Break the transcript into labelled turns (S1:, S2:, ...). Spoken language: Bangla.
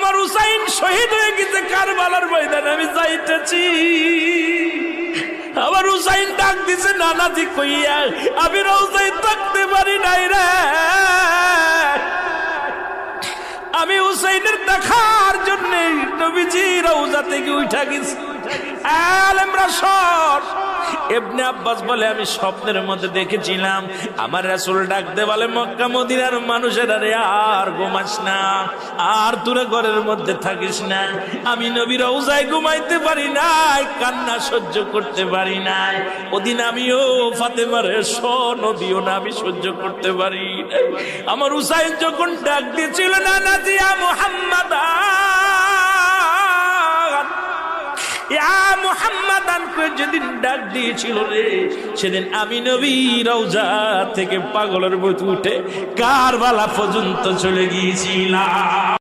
S1: আমার হুসাইন শহীদ হয়ে গেছে কারবালার ময়দানে, আমি যাইতেছি। আমার হুসাইন ডাক দিছে নানাজি কইয়া, আমি রওজায় থাকতে পারি নাই রে। আমি হুসাইনের দেখার জন্য নবীজি রওজা থেকে উঠা গেছি। আলেমরা সর। ইবনে আব্বাস বলে আমি স্বপ্নের মধ্যে দেখেছিলাম আমার রাসূল ডাকতে বলে, মক্কা মদিনার মানুষেরা রে আর ঘুমাস না, আর তোরা ঘরের মধ্যে থাকিস না। আমি নবী রওজায় ঘুমাইতে পারি নাই, কান্না সহ্য করতে পারি নাই। ওদিন আমিও ফাতেমার নদীও না আমি সহ্য করতে পারি নাই। আমার হুসাইন যখন ডাক দিয়েছিল না নাজি ইয়া মুহাম্মাদ যেদিন ডাক দিয়েছিল রে, সেদিন আমি নবী রওজা থেকে পাগলের মতো উঠে কারবালা পর্যন্ত চলে গিয়েছিলাম।